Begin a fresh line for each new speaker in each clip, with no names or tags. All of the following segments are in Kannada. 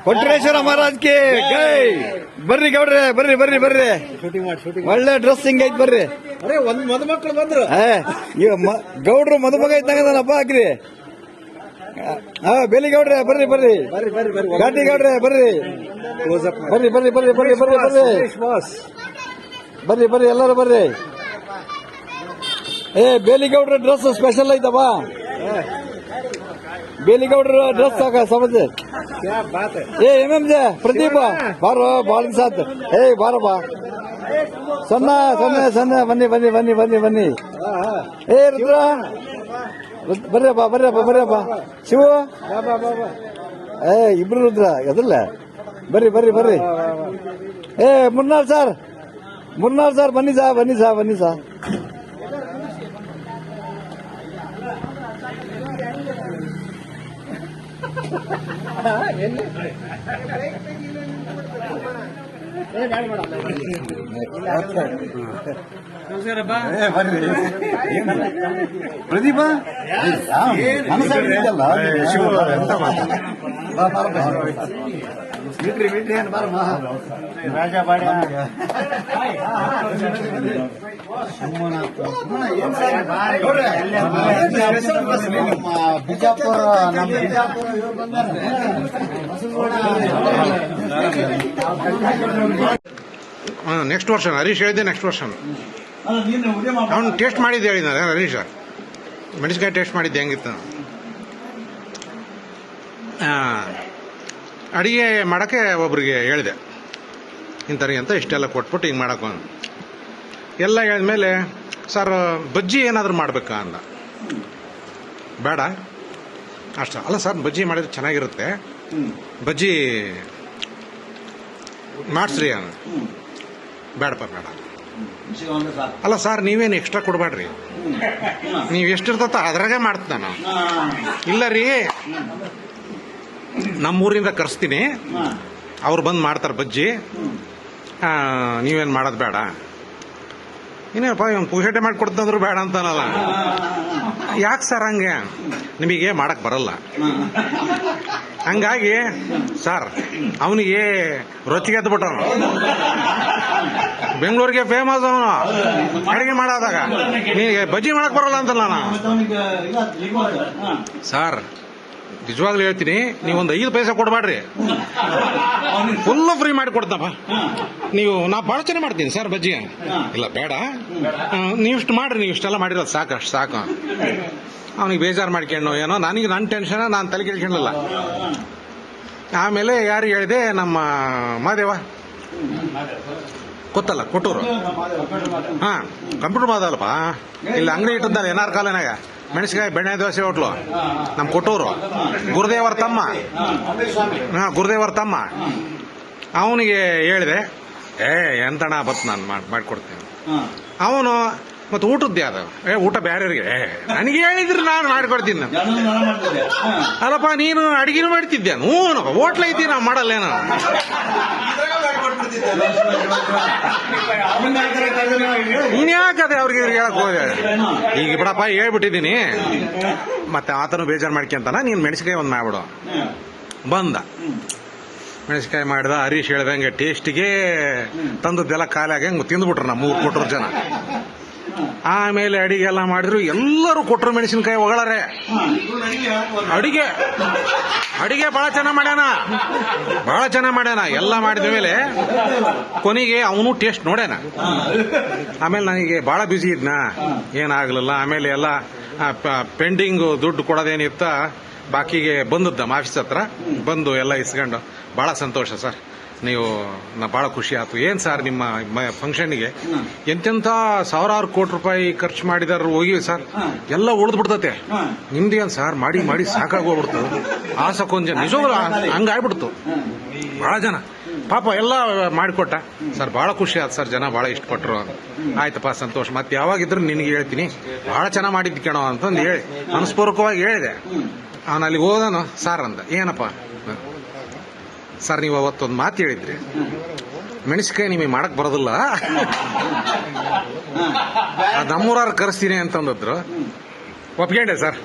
ಕೊಟ್ರೇಶ್ವರ ಮಹಾರಾಜ್ ಗೆ ಗೈ. ಬರ್ರಿ ಗೌಡ್ರೆ, ಬರ್ರಿ ಬರ್ರಿ ಬರ್ರಿ. ಒಳ್ಳೆ ಡ್ರೆಸ್ಸಿಂಗ್ ಐತ್ ಬರ್ರಿ.
ಒಂದ್ ಮದುಮಕ್ಳು ಬಂದ್ರು.
ಗೌಡ್ರು ಮದುಮಗ ಇದ್ದಂಗದನಪ್ಪ ಹಾಕ್ರಿ. ಬೇಲಿ ಗೌಡ್ರೆ ಬರ್ರಿ ಬರ್ರಿ. ಘಾಟಿ ಗೌಡ್ರೆ ಬರ್ರಿ ಬರ್ರಿ ಬರ್ರಿ ಬರ್ರಿ ಬರ್ರಿ ಬರ್ರಿ ಬರ್ರಿ ಬರ್ರಿ ಬರ್ರಿ ಎಲ್ಲರೂ ಬರ್ರಿ. ಬೇಲಿ ಗೌಡ್ರ ಡ್ರೆಸ್ ಸ್ಪೆಷಲ್ ಐತಪ್ಪ. ಬೇಲಿ ಗೌಡ್ರ ಡ್ರೆಸ್ ಸಾಕ ಸಮझ. ಎಂ.ಎಂ.ಜೆ ಪ್ರದೀಪ ಬಾರೋ ಬಾಳ ಸಾತ್. ಬಾರಪ್ಪ ಸಣ್ಣ ಸಣ್ಣ ಸಣ್ಣ ಬನ್ನಿ ಬನ್ನಿ ಬನ್ನಿ ಬನ್ನಿ ಬನ್ನಿ. ರುದ್ರ ಬರ್ರಪ್ಪ ಬರ್ರಪ್ಪ ಬರ್ರಪ್ಪ. ಶಿವ ಇಬ್ರು ರುದ್ರ ಅದಲ್ಲ. ಬರ್ರಿ ಬರ್ರಿ ಬರ್ರಿ. ಮುನ್ನಾಳ್ ಸರ್, ಮುನ್ನಾಳ್ ಸರ್ ಬನ್ನಿ ಸಾ ಬನ್ನಿ ಸಾ ಬನ್ನಿ ಸಾ. ಪ್ರದೀಪ ರಾಜ ಬಾಡ ಬಿಜಾಪುರ
ನೆಕ್ಸ್ಟ್ ವರ್ಷ ಹರೀಶ್ ಹೇಳಿದ್ದೆ. ನೆಕ್ಸ್ಟ್ ವರ್ಷ ಅವ್ನು ಟೇಸ್ಟ್ ಮಾಡಿದ್ದೆ ಹೇಳಿದ ಹರೀಶ್. ಮೆಣಸಿನ್ಕಾಯಿ ಟೇಸ್ಟ್ ಮಾಡಿದ್ದೆ ಹೆಂಗಿತ್ತು. ಅಡಿಗೆ ಮಾಡೋಕ್ಕೆ ಒಬ್ರಿಗೆ ಹೇಳಿದೆ ಇಂಥವ್ರಿಗೆ ಅಂತ ಇಷ್ಟೆಲ್ಲ ಕೊಟ್ಬಿಟ್ಟು ಹಿಂಗೆ ಮಾಡೋಕೆ ಎಲ್ಲ ಹೇಳಿದ್ಮೇಲೆ ಸರ್ ಬಜ್ಜಿ ಏನಾದರೂ ಮಾಡಬೇಕಾ ಅಂದ. ಬೇಡ ಅಷ್ಟ ಅಲ್ಲ ಸರ್, ಬಜ್ಜಿ ಮಾಡಿದ್ರೆ ಚೆನ್ನಾಗಿರುತ್ತೆ, ಬಜ್ಜಿ ಮಾಡಿಸ್ರಿ ಅಂದ. ಬೇಡಪ್ಪ ಬೇಡ. ಅಲ್ಲ ಸರ್ ನೀವೇನು ಎಕ್ಸ್ಟ್ರಾ ಕೊಡಬೇಡ್ರಿ, ನೀವು ಎಷ್ಟಿರ್ತತ ಅದ್ರಾಗೆ ಮಾಡ್ತೀನಿ ನಾನು. ಇಲ್ಲ ರೀ ನಮ್ಮೂರಿಂದ ಕರೆಸ್ತೀನಿ, ಅವ್ರು ಬಂದು ಮಾಡ್ತಾರೆ ಬಜ್ಜಿ, ನೀವೇನು ಮಾಡೋದು ಬೇಡ. ಇನ್ನೇನಪ್ಪ ಇವ್ನು ಪೂಜೆ ಮಾಡಿ ಕೊಡ್ತಂದ್ರು ಬೇಡ ಅಂತಾನಲ್ಲ. ಯಾಕೆ ಸರ್ ಹಂಗೆ? ನಿಮಗೆ ಮಾಡಕ್ ಬರಲ್ಲ. ಹಂಗಾಗಿ ಸರ್ ಅವನಿಗೆ ರೊಚ್ಚಿಗೆ ಎದ್ಬಿಟ್ಟವನು. ಬೆಂಗಳೂರಿಗೆ ಫೇಮಸ್ ಅವನು ಅಡಿಗೆ ಮಾಡೋದಾಗ. ನಿನಗೆ ಬಜ್ಜಿ ಮಾಡಕ್ ಬರಲ್ಲ ಅಂತಲ್ಲ ನಾನು. ಸರ್ ನಿಜವಾಗ್ಲೂ ಹೇಳ್ತೀನಿ, ನೀವೊಂದು 5 ಪೈಸೆ ಕೊಡಬೇಡ್ರಿ, ಫುಲ್ ಫ್ರೀ ಮಾಡಿ ಕೊಡ್ತಪ್ಪ. ನಾ ಭಾಳ ಚೆನ್ನಾಗಿ ಮಾಡ್ತೀನಿ ಸರ್ ಬಜ್ಜಿ. ಇಲ್ಲ ಬೇಡ, ನೀವಿಷ್ಟು ಮಾಡ್ರಿ, ನೀವು ಇಷ್ಟೆಲ್ಲ ಮಾಡಿರೋದು ಸಾಕು, ಅಷ್ಟು ಸಾಕು. ಅವನಿಗೆ ಬೇಜಾರು ಮಾಡ್ಕೊಂಡು ಏನೋ, ನನಗೆ ನನ್ನ ಟೆನ್ಷನ್, ನಾನು ತಲೆ ಕೆಡ್ಕೊಂಡಿಲ್ಲ. ಆಮೇಲೆ ಯಾರಿಗೆ ಹೇಳಿದೆ, ನಮ್ಮ ಮಾದೇವ ಗೊತ್ತಲ್ಲ ಕೊಟ್ಟೂರು, ಕಂಪ್ಯೂಟರ್ ಮಾದಲ್ಲಪ್ಪ, ಇಲ್ಲಿ ಅಂಗಡಿ ಇಟ್ಟದ್ದಲ್ಲ NR ಕಾಲೋನಿಯಾಗ, ಮೆಣಸಿನಕಾಯಿ ಬೆಣ್ಣೆ ದೋಸೆ ಹೋಟ್ಲು, ನಮ್ಮ ಕೊಟ್ಟೂರು ಗುರುದೇವರ ತಮ್ಮ. ಗುರುದೇವರ ತಮ್ಮ. ಅವನಿಗೆ ಹೇಳಿದೆ, ಎಂತಣ ಬತ್ ನಾನು ಮಾಡಿಕೊಡ್ತೇನೆ. ಅವನು ಮತ್ತೆ ಊಟದ್ದೇ ಅದು, ಊಟ ಬೇರೆಯವ್ರಿಗೆ ನನಗೆ ಹೇಳಿದ್ರೆ ನಾನು ಮಾಡಿಕೊಡ್ತೀನಿ. ಅಲ್ಲಪ್ಪ ನೀನು ಅಡಿಗೆನೂ ಮಾಡ್ತಿದ್ದೆ, ಹ್ಞೂ ಹೋಟ್ಲ ಐತಿ, ನಾವು ಮಾಡಲ್ಲೇನು. ಇನ್ಯಾಕದೆ ಅವ್ರಿಗೆ ಹೇಳಕ್ ಹೋದೆ. ಈಗ ಬಿಡಪ್ಪ ಹೇಳ್ಬಿಟ್ಟಿದ್ದೀನಿ. ಮತ್ತೆ ಆತನು ಬೇಜಾರು ಮಾಡ್ಕೊಂತಾನ, ನೀನು ಮೆಣಸಿನಕಾಯಿ ಒಂದು ಮಾಡ್ಬಿಡು. ಬಂದ ಮೆಣಸಿನಕಾಯಿ ಮಾಡಿದ. ಹರೀಶ್ ಹೇಳ್ದಂಗೆ ಟೇಸ್ಟಿಗೆ ತಂದದ್ದೆಲ್ಲ ಖಾಲಿ ಆಗಂಗೆ ತಿಂದ್ಬಿಟ್ರು ನಮ್ಮ 3 ಕೊಟ್ಟರು ಜನ. ಆಮೇಲೆ ಅಡಿಗೆ ಎಲ್ಲ ಮಾಡಿದ್ರು, ಎಲ್ಲರೂ ಕೊಟ್ಟರು ಮೆಣಸಿನಕಾಯಿ ಹೊಗಳರೆ. ಅಡಿಗೆ ಬಹಳ ಚೆನ್ನಾಗಿ ಮಾಡ್ಯಾನ, ಬಹಳ ಚೆನ್ನಾಗಿ ಮಾಡ್ಯಾನ. ಎಲ್ಲ ಮಾಡಿದ ಮೇಲೆ ಕೊನೆಗೆ ಅವನು ಟೇಸ್ಟ್ ನೋಡ್ಯಾನ. ಆಮೇಲೆ ನನಗೆ ಬಹಳ ಬ್ಯುಸಿ ಇದ್ನ, ಏನಾಗ್ಲಿಲ್ಲ. ಆಮೇಲೆ ಎಲ್ಲ ಪೆಂಡಿಂಗ್ ದುಡ್ಡು ಕೊಡೋದೇನಿತ್ತ ಬಾಕಿಗೆ ಬಂದದ್ದು ನಮ್ಮ ಆಫೀಸ್ ಹತ್ರ ಬಂದು ಎಲ್ಲ ಇಸ್ಕೊಂಡು. ಬಹಳ ಸಂತೋಷ ಸರ್, ನೀವು ಭಾಳ ಖುಷಿ ಆಯ್ತು. ಏನು ಸರ್ ನಿಮ್ಮ ಫಂಕ್ಷನ್ಗೆ ಎಂತೆಂಥ ಸಾವಿರಾರು ಕೋಟಿ ರೂಪಾಯಿ ಖರ್ಚು ಮಾಡಿದಾರು ಹೋಗಿವಿ ಸರ್, ಎಲ್ಲ ಉಳಿದ್ಬಿಡ್ತತೆ. ನಿಮ್ದೇನು ಸರ್ ಮಾಡಿ ಮಾಡಿ ಸಾಕಾಗೋಗ್ಬಿಡ್ತು. ಆಸಕ್ಕೊಂದು ಜನ ನಿಜವಾಗ್ಲೂ ಹಂಗಾಗ್ಬಿಡ್ತು. ಭಾಳ ಜನ ಪಾಪ ಎಲ್ಲ ಮಾಡಿಕೊಟ್ಟ ಸರ್. ಭಾಳ ಖುಷಿ ಆಯ್ತು ಸರ್, ಜನ ಭಾಳ ಇಷ್ಟಪಟ್ಟರು. ಆಯ್ತಪ್ಪ ಸಂತೋಷ, ಮತ್ತೆ ಯಾವಾಗಿದ್ರು ನಿನಗೆ ಹೇಳ್ತೀನಿ, ಭಾಳ ಚೆನ್ನಾಗಿ ಮಾಡಿದ್ದು ಕೇಳೋ ಅಂತಂದು ಹೇಳಿ ಮನಸ್ಪೂರ್ವಕವಾಗಿ ಹೇಳಿದೆ. ಅವನು ಅಲ್ಲಿ ಹೋದನು. ಸರ್ ಅಂದ, ಏನಪ್ಪ ಸರ್ ನೀವು ಅವತ್ತೊಂದು ಮಾತು ಹೇಳಿದ್ರಿ, ಮೆಣಸಿನಕಾಯಿ ನಿಮಗೆ ಮಾಡಕ್ ಬರೋದಿಲ್ಲ, ನಮ್ಮೂರಾರು ಕರೆಸ್ತೀನಿ ಅಂತಂದಿದ್ರು. ಒಪ್ಕೊಂಡೆ ಸರ್.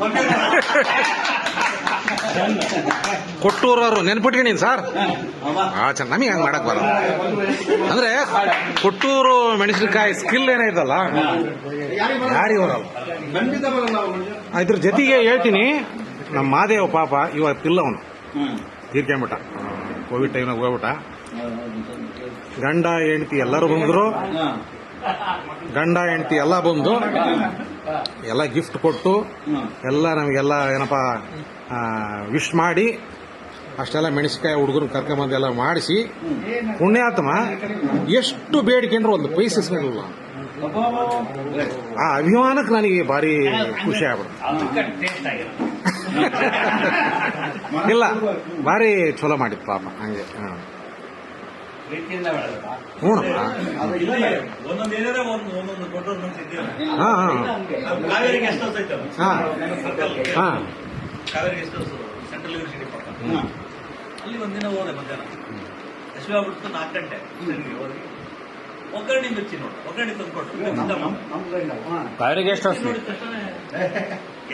ಕೊಟ್ಟೂರವರು ನೆನ್ಪಿಟ್ಕೊಂಡಿನಿ ಸರ್ ಭಾಳ ಚೆನ್ನ ನಮಗೆ ಹಂಗೆ ಮಾಡಕ್ ಬರಲ್ಲ ಅಂದ್ರೆ ಕೊಟ್ಟೂರು ಮೆಣಸಿನಕಾಯಿ ಸ್ಕಿಲ್ ಏನೈತಲ್ಲ ಯಾರಿಗೆ ಬರಲ್ಲ. ಇದ್ರ ಜೊತೆಗೆ ಹೇಳ್ತೀನಿ, ನಮ್ಮ ಮಾದೇವ ಪಾಪ ಇವತ್ತಿಲ್ಲ ಅವನು ತೀರ್ಕೊಂಬಿಟ್ಟ, ಕೋವಿಡ್ ಟೈಮ್ನಾಗ ಹೋಗ್ಬಿಟ್ಟ. ಗಂಡ ಹೆಂಡತಿ ಎಲ್ಲರೂ ಬಂದ್ರು, ಗಂಡ ಹೆಂಡತಿ ಎಲ್ಲ ಬಂದು ಎಲ್ಲ ಗಿಫ್ಟ್ ಕೊಟ್ಟು ಎಲ್ಲ ನಮಗೆಲ್ಲ ಏನಪ್ಪ ವಿಶ್ ಮಾಡಿ ಅಷ್ಟೆಲ್ಲ ಮೆಣಸಿನಕಾಯಿ ಹುಡುಗರು ಕರ್ಕೊಂಬಂದು ಎಲ್ಲ ಮಾಡಿಸಿ ಪುಣ್ಯಾತ್ಮ ಎಷ್ಟು ಬೇಡಿಕೆಂದ್ರೆ ಒಂದು ಪೈಸೆ ಸಿಗಲಿಲ್ಲ. ಆ ಅಭಿಮಾನಕ್ಕೆ ನನಗೆ ಭಾರಿ ಖುಷಿ ಆಗ್ಬಿಡ್ತು. ಇಲ್ಲ ಭಾರಿ ಚಲೋ ಮಾಡಿತ್ತು ಪಾಪ ಹಂಗೆ. ಹ್ಞೂನಪ್ಪ.
ಒಂದೊಂದು ಏರಿಯಾದ ಒಂದೊಂದು ಕೊಟ್ಟರು
ಹಾಂ
ಕಾವೇರಿ ಗೆಸ್ಟ್ ಹೌಸ್ ಐತಲ್ಲ,
ಹಾಂ
Kaveri guest house central university ಪಕ್ಕ, ಅಲ್ಲಿ ಒಂದಿನ ಹೋದೆ ಮಧ್ಯಾಹ್ನ ಹಸಿವೆ ಆಗ್ಬಿಡ್ತು. 4 ಗಂಟೆ ಹೋಗಿ ಒಗ್ಗರಣೆ ಮಿರ್ಚಿ ನೋಡಿ, ಒಗ್ಗರಣೆ ತಂದ್ಕೊಟ್ರು.
ಕಾವೇರಿ ಗೆಸ್ಟ್ ಹೌಸ್
ನೋಡಿದ ತಕ್ಷಣ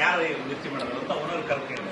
ಯಾರು ಮಿರ್ಚಿ ಮಾಡೋದು ಅಂತ ಓನರ್ ಕರ್ಕೊಂಡು